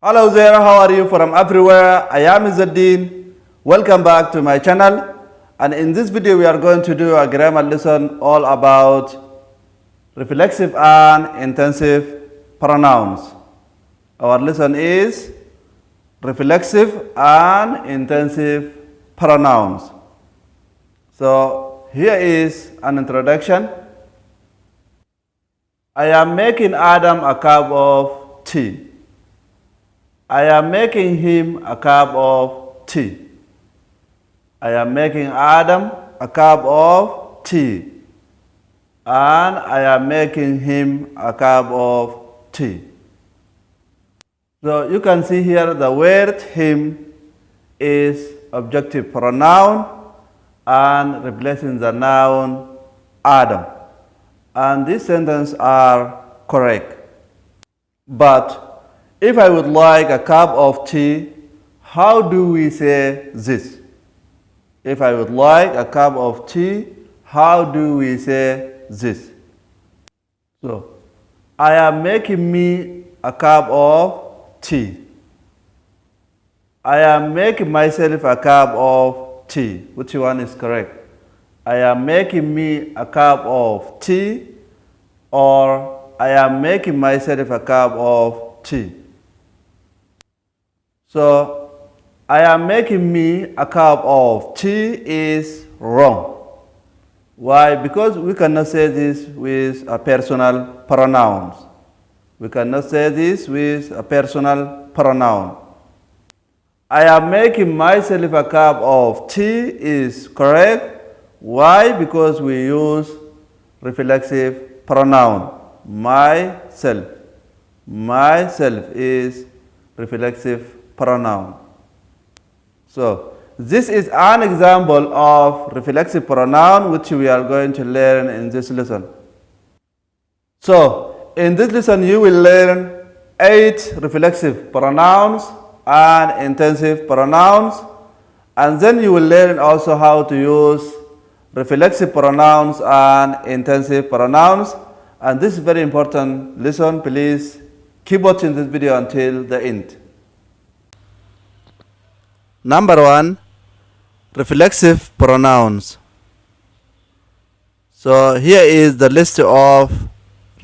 Hello there, how are you from everywhere? I am Izzeddin. Welcome back to my channel. And in this video, we are going to do a grammar lesson all about reflexive and intensive pronouns. Our lesson is reflexive and intensive pronouns. So here is an introduction. I am making Adam a cup of tea. I am making him a cup of tea. I am making Adam a cup of tea. And I am making him a cup of tea. So you can see here the word him is objective pronoun and replacing the noun Adam. And these sentences are correct. But if I would like a cup of tea, how do we say this? If I would like a cup of tea, how do we say this? So, I am making me a cup of tea. I am making myself a cup of tea. Which one is correct? I am making me a cup of tea, or I am making myself a cup of tea. So, I am making me a cup of tea is wrong. Why? Because we cannot say this with a personal pronoun. We cannot say this with a personal pronoun. I am making myself a cup of tea is correct. Why? Because we use reflexive pronoun. Myself. Myself is reflexive pronoun. So, this is an example of reflexive pronoun which we are going to learn in this lesson. So, in this lesson you will learn 8 reflexive pronouns and intensive pronouns, and then you will learn also how to use reflexive pronouns and intensive pronouns. And this is very important lesson. Please keep watching this video until the end. Number 1, reflexive pronouns. So here is the list of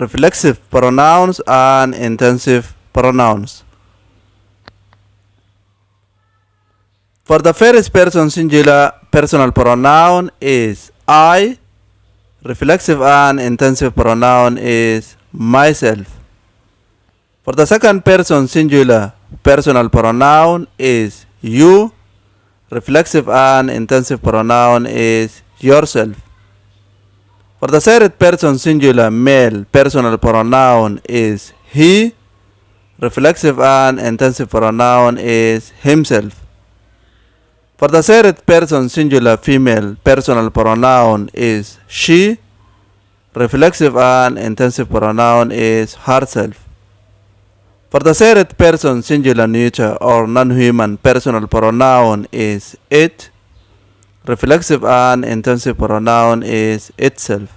reflexive pronouns and intensive pronouns. For the first person singular personal pronoun is I. Reflexive and intensive pronoun is myself. For the second person singular personal pronoun is you. Reflexive and intensive pronoun is yourself. For the third person singular male personal pronoun is he. Reflexive and intensive pronoun is himself. For the third person singular female personal pronoun is she. Reflexive and intensive pronoun is herself. For the third person singular neuter or non-human personal pronoun is it. Reflexive and intensive pronoun is itself.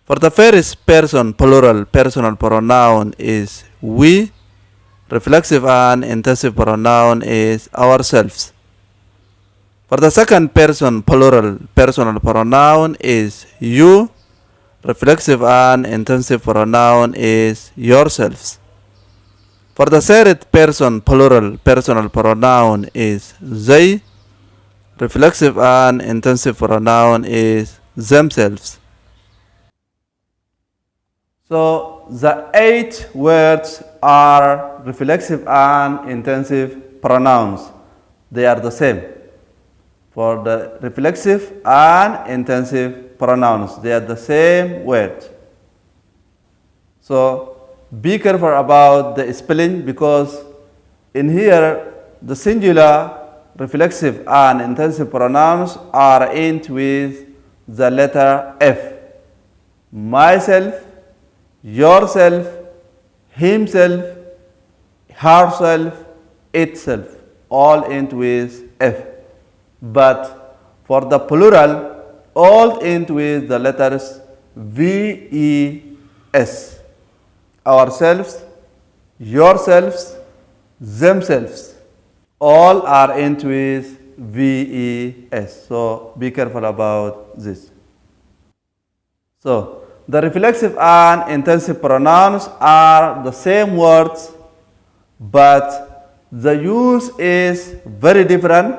For the first person plural personal pronoun is we. Reflexive and intensive pronoun is ourselves. For the second person plural personal pronoun is you. Reflexive and intensive pronoun is yourselves. For the third person plural personal pronoun is they. Reflexive and intensive pronoun is themselves. So the 8 words are reflexive and intensive pronouns. They are the same. For the reflexive and intensive pronouns, they are the same word. So be careful about the spelling, because in here the singular reflexive and intensive pronouns are end with the letter F. Myself, yourself, himself, herself, itself, all end with F. But for the plural, all end with the letters V-E-S. Ourselves, yourselves, themselves. All are end with VES. So be careful about this. So the reflexive and intensive pronouns are the same words, but the use is very different,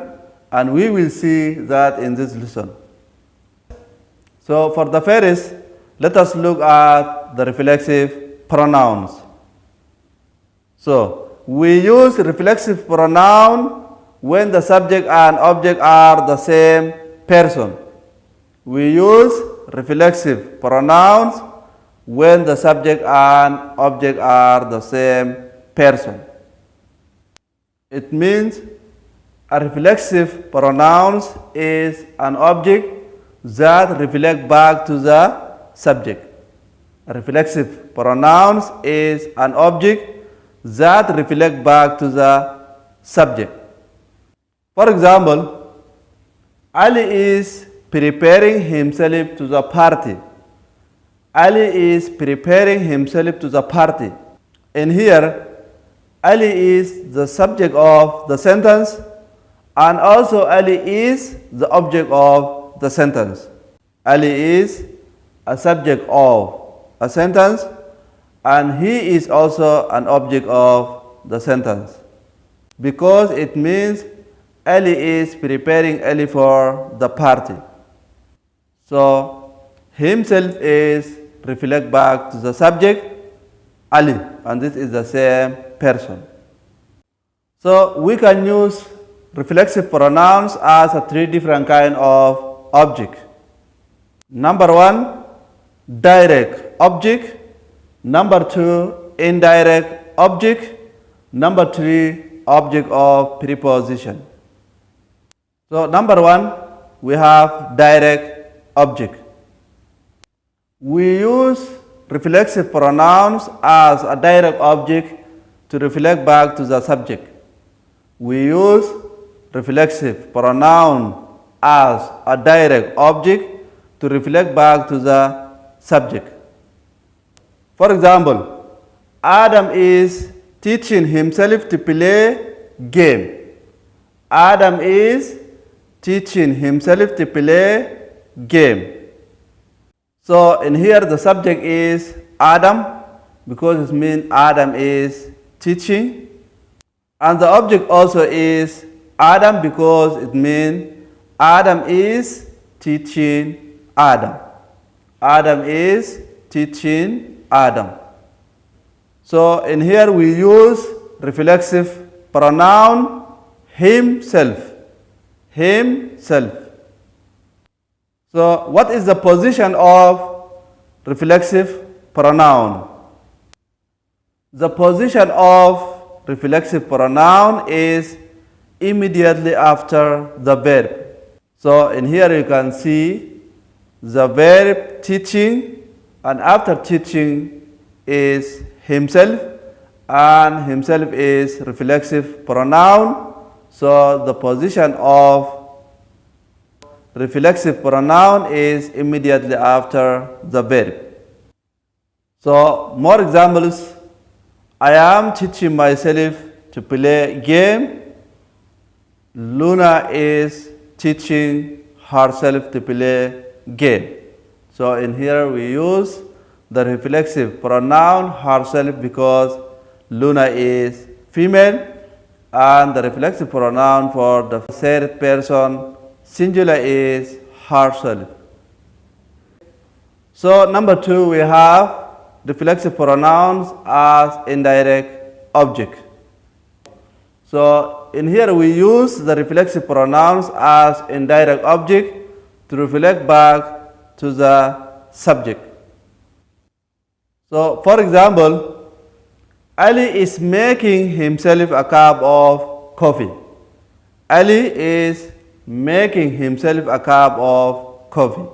and we will see that in this lesson. So for the first, let us look at the reflexive pronouns. So we use reflexive pronoun when the subject and object are the same person. We use reflexive pronouns when the subject and object are the same person. It means a reflexive pronouns is an object that reflects back to the subject. A reflexive pronouns is an object that reflects back to the subject. For example, Ali is preparing himself to the party. Ali is preparing himself to the party. And here, Ali is the subject of the sentence, and also Ali is the object of the sentence. Ali is a subject of a sentence, and he is also an object of the sentence, because it means Ali is preparing Ali for the party. So himself is reflect back to the subject Ali, and this is the same person. So we can use reflexive pronouns as a three different kind of object. Number one, direct object. Number two, indirect object. Number three, object of preposition. So number one, we have direct object. We use reflexive pronouns as a direct object to reflect back to the subject. We use reflexive pronoun as a direct object to reflect back to the subject. For example, Adam is teaching himself to play game. Adam is teaching himself to play game. So in here the subject is Adam, because it means Adam is teaching, and the object also is Adam, because it means Adam is teaching Adam. Adam is teaching Adam. So in here we use reflexive pronoun himself. Himself. So what is the position of reflexive pronoun? The position of reflexive pronoun is immediately after the verb. So in here you can see the verb teaching, and after teaching is himself, and himself is reflexive pronoun. So the position of reflexive pronoun is immediately after the verb. So more examples. I am teaching myself to play game. Luna is teaching herself to play game. So in here we use the reflexive pronoun herself because Luna is female, and the reflexive pronoun for the third person singular is herself. So number two, we have reflexive pronouns as indirect object. So in here we use the reflexive pronouns as indirect object to reflect back to the subject. So for example, Ali is making himself a cup of coffee. Ali is making himself a cup of coffee.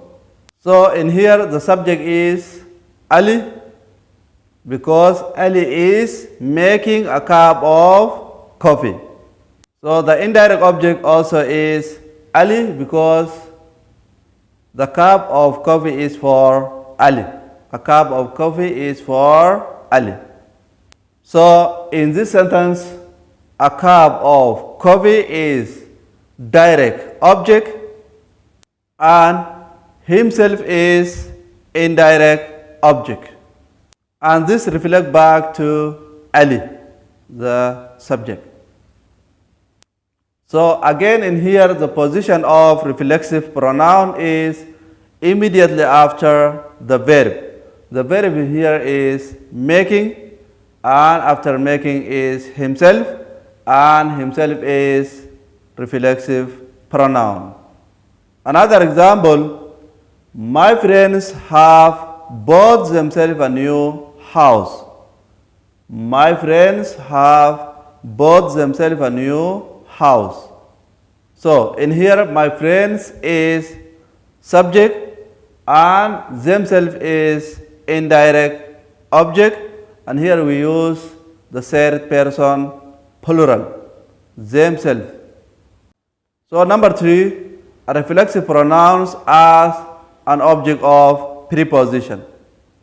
So in here the subject is Ali, because Ali is making a cup of coffee. So the indirect object also is Ali, because the cup of coffee is for Ali. A cup of coffee is for Ali. So in this sentence, a cup of coffee is direct object and himself is indirect object. And this reflects back to Ali, the subject. So again in here the position of reflexive pronoun is immediately after the verb. The verb here is making, and after making is himself, and himself is reflexive pronoun. Another example, my friends have bought themselves a new house. My friends have bought themselves a new house. So in here my friends is subject and themselves is indirect object, and here we use the third person plural, themselves. So number 3, a reflexive pronouns as an object of preposition.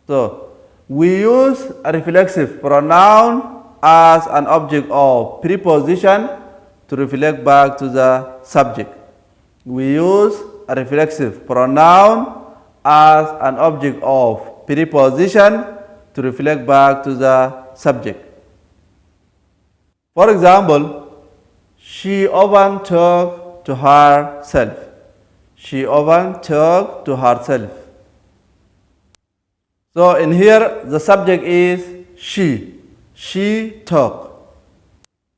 So we use a reflexive pronoun as an object of preposition to reflect back to the subject. We use a reflexive pronoun as an object of preposition to reflect back to the subject. For example, she often talks to herself. She often talks to herself. So in here the subject is she. She talk.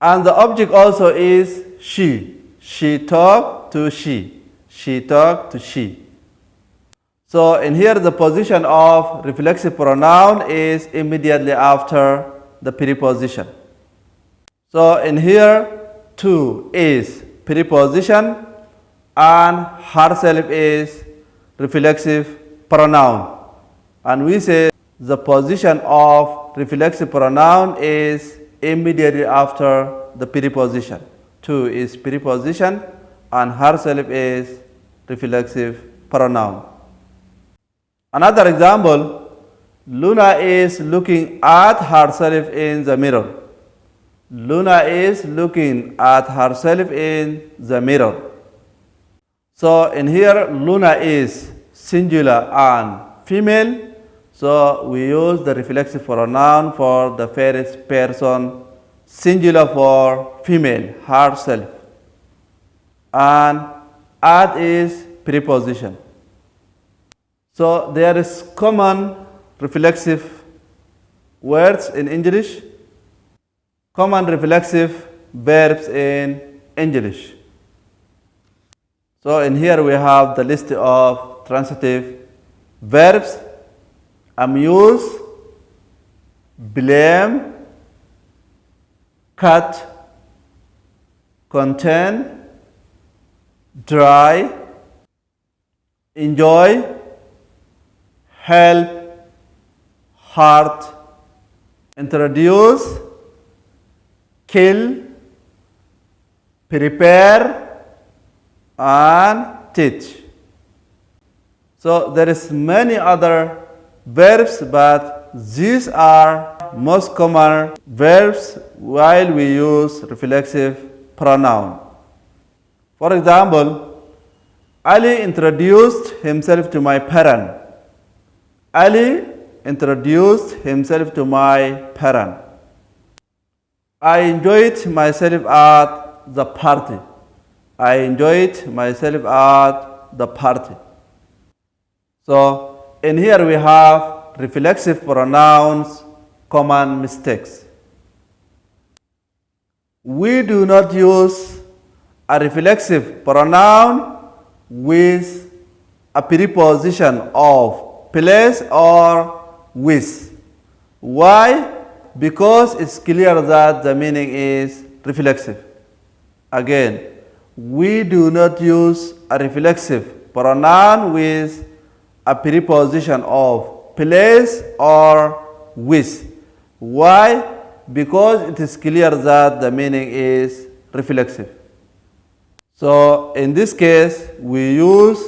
And the object also is she. She talk to she. She talk to she. So in here the position of reflexive pronoun is immediately after the preposition. So in here to is preposition and herself is reflexive pronoun. And we say the position of reflexive pronoun is immediately after the preposition. To is preposition and herself is reflexive pronoun. Another example, Luna is looking at herself in the mirror. Luna is looking at herself in the mirror. So in here, Luna is singular and female. So we use the reflexive pronoun for the first person, singular for female, herself. And at is preposition. So there is common reflexive words in English, common reflexive verbs in English. So in here we have the list of transitive verbs: amuse, blame, cut, contain, dry, enjoy, help, heart, introduce, kill, prepare, and teach. So there is many other verbs, but these are most common verbs while we use reflexive pronoun. For example, Ali introduced himself to my parent. Ali introduced himself to my parent. I enjoyed myself at the party. I enjoyed myself at the party. So in here we have reflexive pronouns, common mistakes. We do not use a reflexive pronoun with a preposition of place or with. Why? Because it's clear that the meaning is reflexive. Again, we do not use a reflexive pronoun with a preposition of place or with. Why? Because it is clear that the meaning is reflexive. So in this case, we use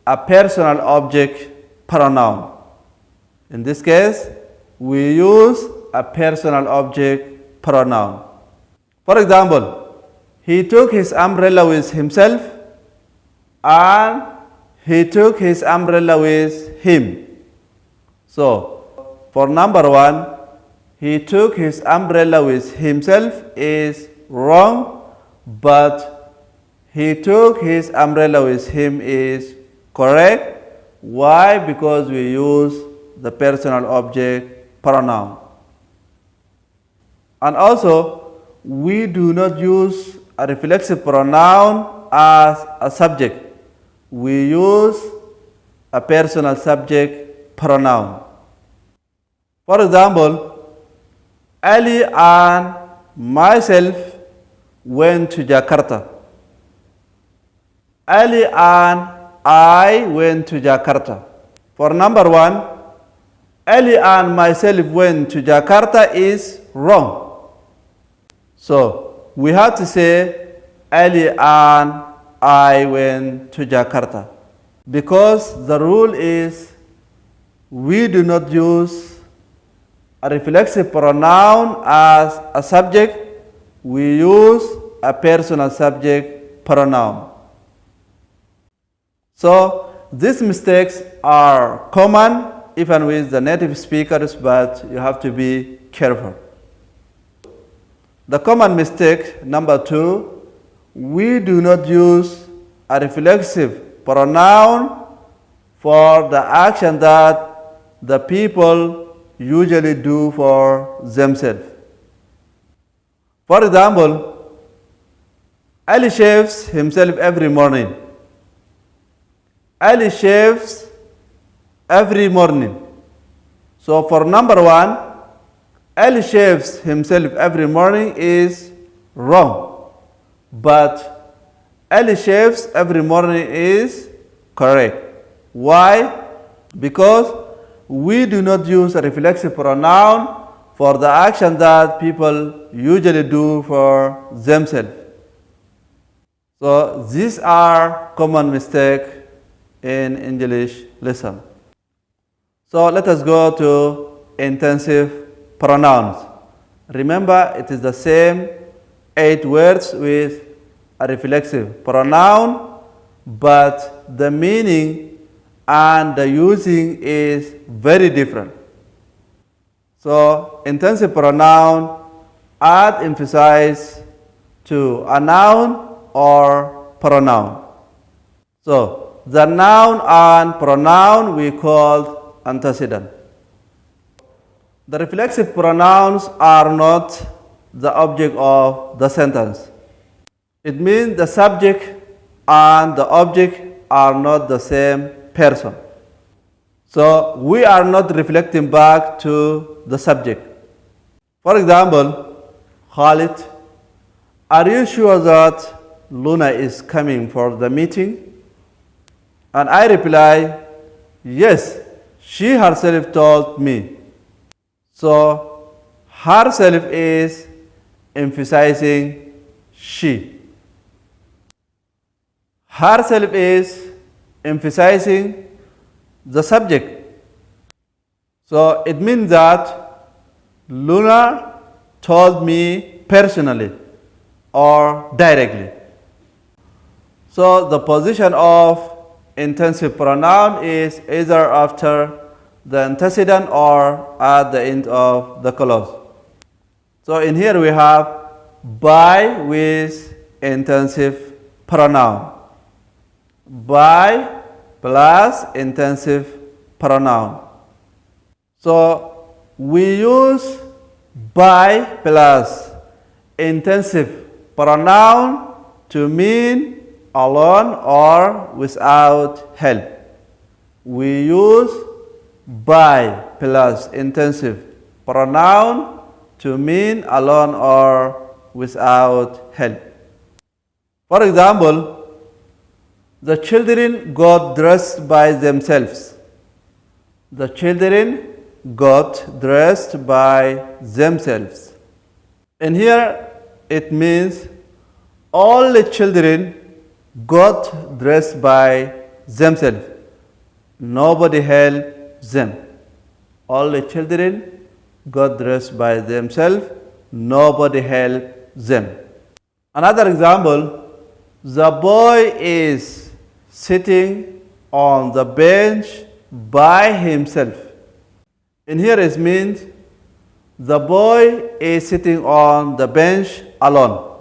a personal object pronoun. In this case, we use a personal object pronoun. For example, he took his umbrella with himself and he took his umbrella with him. So, for number one, he took his umbrella with himself is wrong, but he took his umbrella with him is correct. Why? Because we use the personal object pronoun. And also, we do not use a reflexive pronoun as a subject. We use a personal subject pronoun. For example, Ali and myself went to Jakarta. Ali and I went to Jakarta. For number one, Ali and myself went to Jakarta is wrong. So we have to say Ali and I went to Jakarta. Because the rule is we do not use a reflexive pronoun as a subject. We use a personal subject pronoun. So these mistakes are common even with the native speakers, but you have to be careful. The common mistake number two, we do not use a reflexive pronoun for the action that the people usually do for themselves. For example, Ali shaves himself every morning. Ali shaves every morning. So for number one, Ali shaves himself every morning is wrong. But Ali shaves every morning is correct. Why? Because we do not use a reflexive pronoun for the action that people usually do for themselves. So these are common mistakes in English lesson. So let us go to intensive pronouns. Remember, it is the same 8 words with a reflexive pronoun, but the meaning and the using is very different. So intensive pronoun add emphasis to a noun or pronoun. So the noun and pronoun we call antecedent. The reflexive pronouns are not the object of the sentence. It means the subject and the object are not the same person. So we are not reflecting back to the subject. For example, Khalid, are you sure that Luna is coming for the meeting? And I reply, yes, she herself told me. So herself is emphasizing she. Herself is emphasizing the subject. So it means that Luna told me personally or directly. So the position of intensive pronoun is either after the antecedent or at the end of the clause. So in here we have by with intensive pronoun. By plus intensive pronoun. So we use by plus intensive pronoun to mean alone or without help. We use by plus intensive pronoun to mean alone or without help. For example, the children got dressed by themselves. The children got dressed by themselves. And here it means all the children got dressed by themselves. Nobody helped them. All the children got dressed by themselves. Nobody helped them. Another example, the boy is sitting on the bench by himself. In here it means the boy is sitting on the bench alone.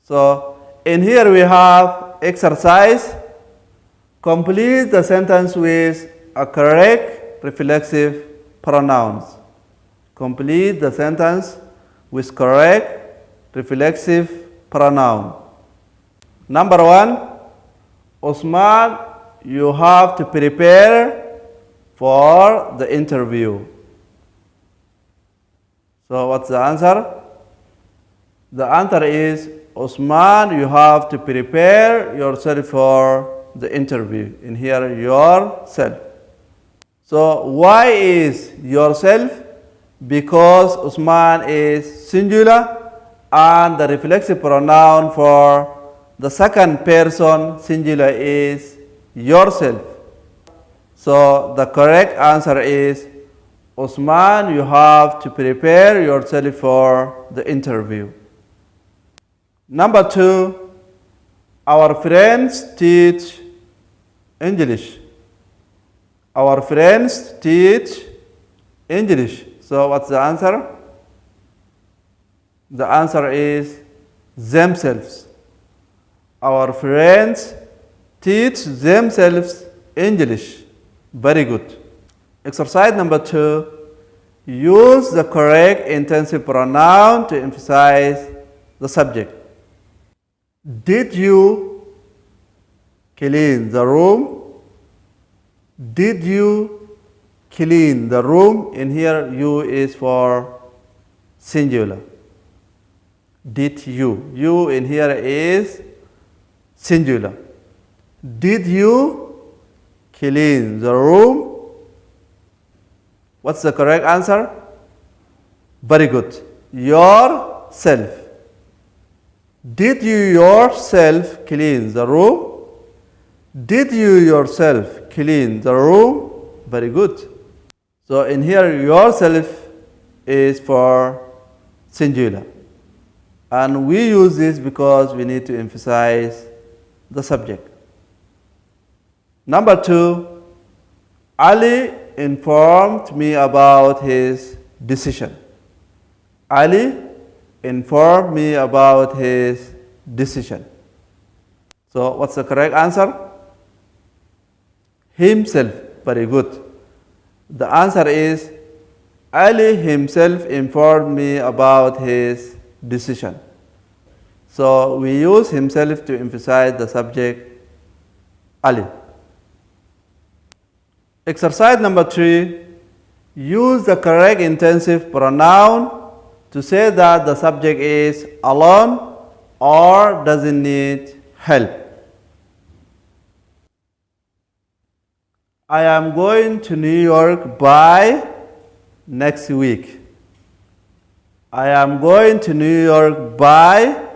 So in here we have exercise. Complete the sentence with a correct reflexive pronouns. Complete the sentence with correct reflexive pronoun. Number 1, Osman, you have to prepare for the interview. So what's the answer? The answer is, Osman, you have to prepare yourself for the interview. In here, yourself. So why is yourself? Because Osman is singular and the reflexive pronoun for the second person singular is yourself. So the correct answer is, Osman, you have to prepare yourself for the interview. Number 2, our friends teach English. Our friends teach English. So what's the answer? The answer is themselves. Our friends teach themselves English. Very good. Exercise number 2. Use the correct intensive pronoun to emphasize the subject. Did you clean the room? Did you clean the room? In here, you is for singular. Did you? You in here is singular. Did you clean the room? What's the correct answer? Very good. Yourself. Did you yourself clean the room? Did you yourself clean the room? Very good. So in here, yourself is for singular. And we use this because we need to emphasize the subject. Number 2, Ali informed me about his decision. Ali informed me about his decision. So what's the correct answer? Himself. Very good. The answer is, Ali himself informed me about his decision. So we use himself to emphasize the subject Ali. Exercise number 3. Use the correct intensive pronoun to say that the subject is alone or doesn't need help. I am going to New York by next week. I am going to New York by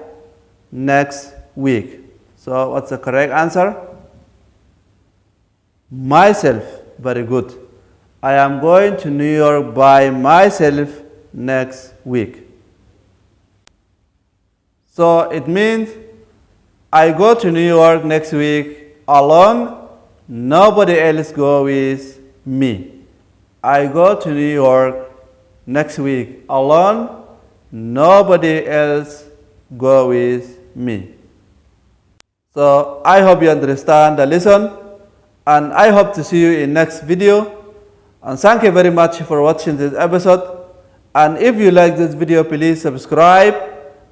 next week. So what's the correct answer? Myself. Very good. I am going to New York by myself next week. So it means I go to New York next week alone. Nobody else go with me. I go to New York next week alone. Nobody else go with me. So I hope you understand the lesson, and I hope to see you in next video. And thank you very much for watching this episode. And if you like this video, please subscribe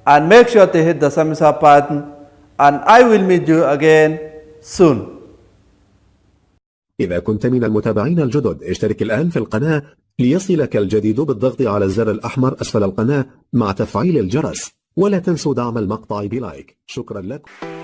and make sure to hit the thumbs up button. And I will meet you again soon. إذا كنت من المتابعين الجدد اشترك الآن في القناة ليصلك الجديد بالضغط على الزر الأحمر أسفل القناة مع تفعيل الجرس، ولا تنسوا دعم المقطع بلايك. شكرا لكم.